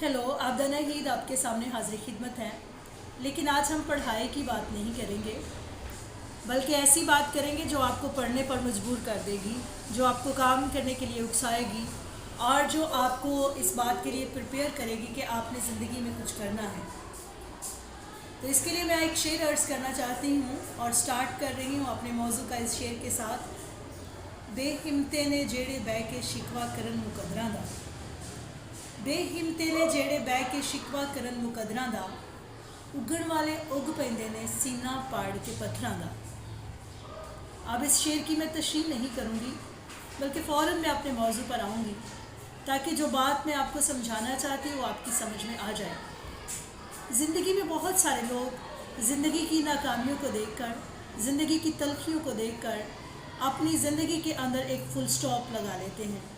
Hello, Abida नहीद आपके सामने हाजिर खिदमत है। लेकिन आज हम पढ़ाई की बात नहीं करेंगे, बल्कि ऐसी बात करेंगे जो आपको पढ़ने पर मजबूर कर देगी, जो आपको काम करने के लिए उकसाएगी और जो आपको इस बात के लिए प्रिपेयर करेगी कि आपने ज़िंदगी में कुछ करना है। तो इसके लिए मैं एक शेर अर्ज़ करना चाहती हूँ और स्टार्ट कर रही हूँ अपने मौजू का इस शेर के साथ। बेहिम्मते ने जेड़े बह के शिकवा करन मुकदरां दा, बेहिम्मते ने जेड़े बह के शिकवा करन मुकदरां दा, उगण वाले उग पैंदे ने सीना पाड़ के पत्थरां दा। अब इस शेर की मैं तशरीह नहीं करूँगी, बल्कि फ़ौरन मैं अपने मौजू पर आऊँगी ताकि जो बात मैं आपको समझाना चाहती हूँ वो आपकी समझ में आ जाए। ज़िंदगी में बहुत सारे लोग ज़िंदगी की नाकामियों को देखकर, ज़िंदगी की तलखियों को देखकर अपनी ज़िंदगी के अंदर एक फुल स्टॉप लगा लेते हैं।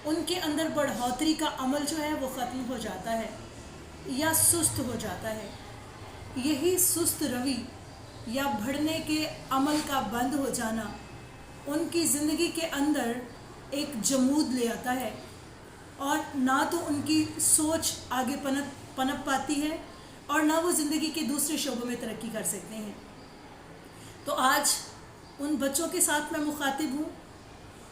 उनके अंदर बढ़ोतरी का अमल जो है वो ख़त्म हो जाता है या सुस्त हो जाता है। यही सुस्त रवि या बढ़ने के अमल का बंद हो जाना उनकी ज़िंदगी के अंदर एक जमूद ले आता है और ना तो उनकी सोच आगे पनप पाती है और ना वो ज़िंदगी के दूसरे शोबों में तरक्की कर सकते हैं। तो आज उन बच्चों के साथ मैं मुखातिब हूँ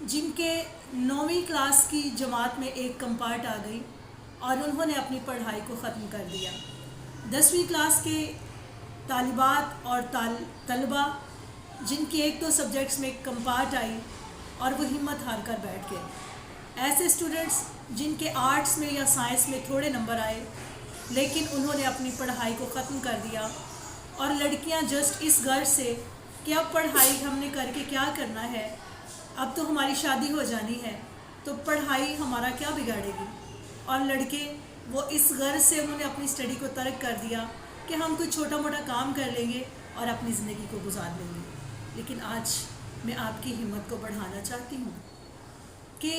जिनके 9वीं क्लास की जमात में एक कंपार्ट आ गई और उन्होंने अपनी पढ़ाई को ख़त्म कर दिया। 10वीं क्लास के तालिबात और तलबा जिनकी एक दो सब्जेक्ट्स में कंपार्ट आई और वो हिम्मत हार कर बैठ गए। ऐसे स्टूडेंट्स जिनके आर्ट्स में या साइंस में थोड़े नंबर आए लेकिन उन्होंने अपनी पढ़ाई को ख़त्म कर दिया। और लड़कियां जस्ट इस गर्ज से कि अब पढ़ाई हमने करके क्या करना है, अब तो हमारी शादी हो जानी है तो पढ़ाई हमारा क्या बिगाड़ेगी। और लड़के वो इस गर्ज से उन्होंने अपनी स्टडी को तर्क कर दिया कि हम कोई छोटा मोटा काम कर लेंगे और अपनी ज़िंदगी को गुजार लेंगे। लेकिन आज मैं आपकी हिम्मत को बढ़ाना चाहती हूँ कि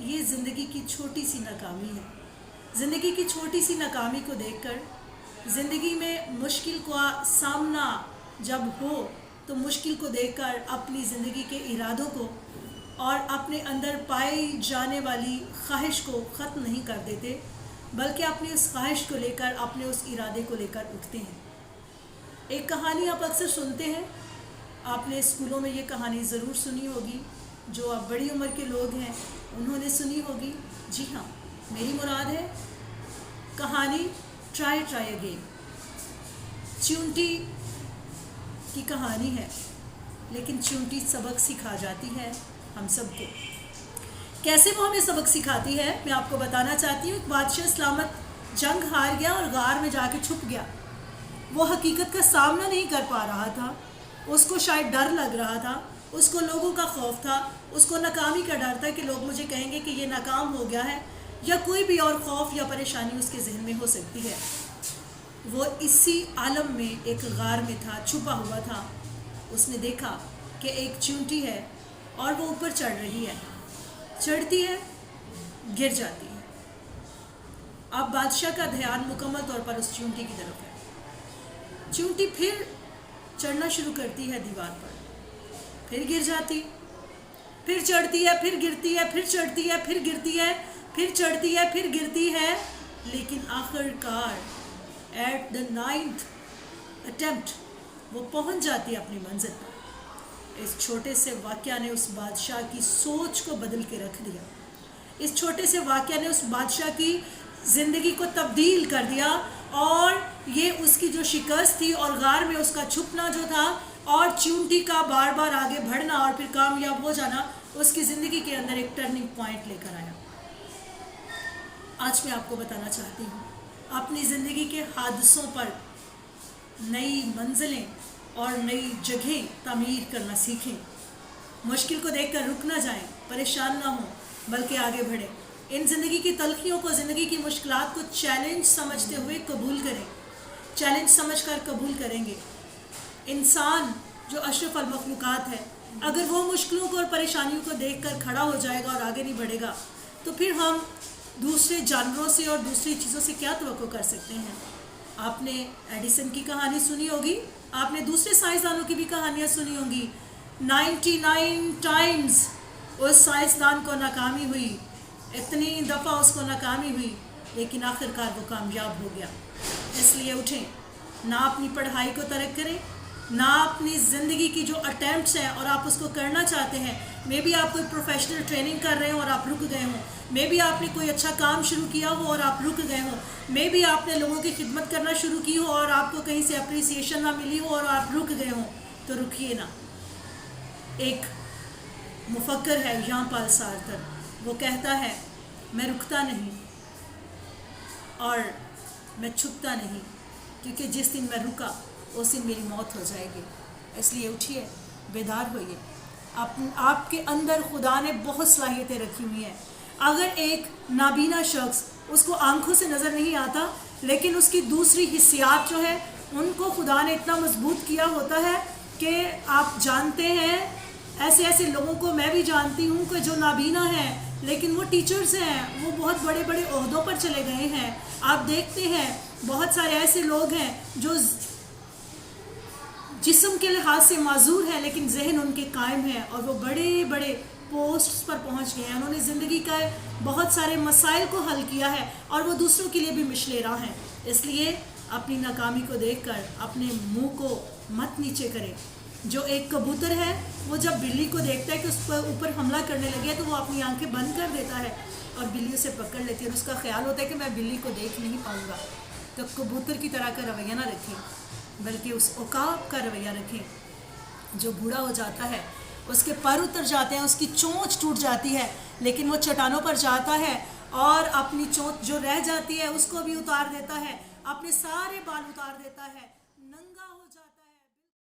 ये ज़िंदगी की छोटी सी नाकामी है। ज़िंदगी की छोटी सी नाकामी को देखकर ज़िंदगी में मुश्किल का सामना जब हो तो मुश्किल को देखकर अपनी ज़िंदगी के इरादों को और अपने अंदर पाई जाने वाली ख्वाहिश को ख़त्म नहीं कर देते, बल्कि अपनी उस ख्वाहिश को लेकर, अपने उस इरादे को लेकर उठते हैं। एक कहानी आप अक्सर सुनते हैं, आपने स्कूलों में ये कहानी ज़रूर सुनी होगी। जो आप बड़ी उम्र के लोग हैं उन्होंने सुनी होगी। जी हाँ, मेरी मुराद है कहानी ट्राई अगेन। चूंटी की कहानी है, लेकिन चूंटी सबक सिखा जाती है हम सबको। कैसे वो हमें सबक सिखाती है मैं आपको बताना चाहती हूँ। बादशाह सलामत जंग हार गया और गार में जाके छुप गया। वो हकीकत का सामना नहीं कर पा रहा था, उसको शायद डर लग रहा था, उसको लोगों का खौफ था, उसको नाकामी का डर था कि लोग मुझे कहेंगे कि ये नाकाम हो गया है, या कोई भी और खौफ या परेशानी उसके जहन में हो सकती है। वो इसी आलम में एक गार में था, छुपा हुआ था। उसने देखा कि एक चूंटी है और वो ऊपर चढ़ रही है, चढ़ती है, गिर जाती है। अब बादशाह का ध्यान मुकम्मल तौर पर उस चूंटी की तरफ है। चूंटी फिर चढ़ना शुरू करती है दीवार पर, फिर गिर जाती, फिर चढ़ती है, फिर गिरती है, फिर चढ़ती है, फिर गिरती है, फिर चढ़ती है, फिर गिरती है। लेकिन आखिरकार एट द 9th अटेम्प्ट वो पहुंच जाती है अपनी मंजिल पर। इस छोटे से वाक़या ने उस बादशाह की सोच को बदल के रख दिया। इस छोटे से वाक़या ने उस बादशाह की ज़िंदगी को तब्दील कर दिया और ये उसकी जो शिकस्त थी और गार में उसका छुपना जो था और चूंटी का बार बार आगे बढ़ना और फिर कामयाब हो जाना, उसकी ज़िंदगी के अंदर एक टर्निंग पॉइंट लेकर आया। आज मैं आपको बताना चाहती हूँ, अपनी ज़िंदगी के हादसों पर नई मंजिलें और नई जगह तामीर करना सीखें। मुश्किल को देखकर रुक ना जाएं, परेशान ना हों, बल्कि आगे बढ़ें। इन ज़िंदगी की तलखियों को, ज़िंदगी की मुश्किलात को चैलेंज समझते हुए कबूल करें। चैलेंज समझकर कबूल करेंगे। इंसान जो अशरफ अल मखलूक़ात है, अगर वो मुश्किलों को और परेशानियों को देखकर खड़ा हो जाएगा और आगे नहीं बढ़ेगा, तो फिर हम दूसरे जानवरों से और दूसरी चीज़ों से क्या तवक्को कर सकते हैं। आपने एडिसन की कहानी सुनी होगी, आपने दूसरे साइंसदानों की भी कहानियाँ सुनी होंगी। 99 टाइम्स उस साइंसदान को नाकामी हुई, इतनी दफ़ा उसको नाकामी हुई لیکن آخرکار وہ کامیاب ہو گیا۔ اس لیے اٹھیں، نہ اپنی پڑھائی کو ترک کریں، نہ اپنی زندگی کی جو اٹیمپٹس ہیں اور آپ اس کو کرنا چاہتے ہیں، مے بی آپ کوئی پروفیشنل ٹریننگ کر رہے ہوں اور آپ رک گئے ہوں، مے بی آپ نے کوئی اچھا کام شروع کیا ہو اور آپ رک گئے ہوں، مے بی آپ نے لوگوں کی خدمت کرنا شروع کی ہو اور آپ کو کہیں سے اپریسیشن نہ ملی ہو اور آپ رک گئے ہوں، تو رکیے نہ۔ ایک مفکر ہے ژان پال سارتر، وہ کہتا ہے میں رکتا نہیں اور میں چھپتا نہیں، کیونکہ جس دن میں رکا اس دن میری موت ہو جائے گی۔ اس لیے اٹھیے، بیدار ہوئیے۔ آپ کے اندر خدا نے بہت صلاحیتیں رکھی ہوئی ہیں۔ اگر ایک نابینا شخص، اس کو آنکھوں سے نظر نہیں آتا، لیکن اس کی دوسری حسیات جو ہے ان کو خدا نے اتنا مضبوط کیا ہوتا ہے کہ آپ جانتے ہیں، ایسے ایسے لوگوں کو میں بھی جانتی ہوں کہ جو نابینا ہیں لیکن وہ ٹیچرز ہیں، وہ بہت بڑے بڑے عہدوں پر چلے گئے ہیں۔ آپ دیکھتے ہیں بہت سارے ایسے لوگ ہیں جو جسم کے لحاظ سے معذور ہیں لیکن ذہن ان کے قائم ہے اور وہ بڑے بڑے پوسٹس پر پہنچ گئے ہیں۔ انہوں نے زندگی کا بہت سارے مسائل کو حل کیا ہے اور وہ دوسروں کے لیے بھی مشل راہ ہیں۔ اس لیے اپنی ناکامی کو دیکھ کر اپنے منہ کو مت نیچے کریں۔ جو ایک کبوتر ہے وہ جب بلی کو دیکھتا ہے کہ اس پر اوپر حملہ کرنے لگے تو وہ اپنی آنکھیں بند کر دیتا ہے اور بلی اسے پکڑ لیتی ہے اور اس کا خیال ہوتا ہے کہ میں بلی کو دیکھ نہیں پاؤں گا۔ تو کبوتر کی طرح کا رویہ نہ رکھیں، بلکہ اس عقاب کا رویہ رکھیں۔ جو بوڑھا ہو جاتا ہے، اس کے پر اتر جاتے ہیں، اس کی چونچ ٹوٹ جاتی ہے، لیکن وہ چٹانوں پر جاتا ہے اور اپنی چونچ جو رہ جاتی ہے اس کو بھی اتار دیتا ہے، اپنے سارے بال اتار دیتا ہے۔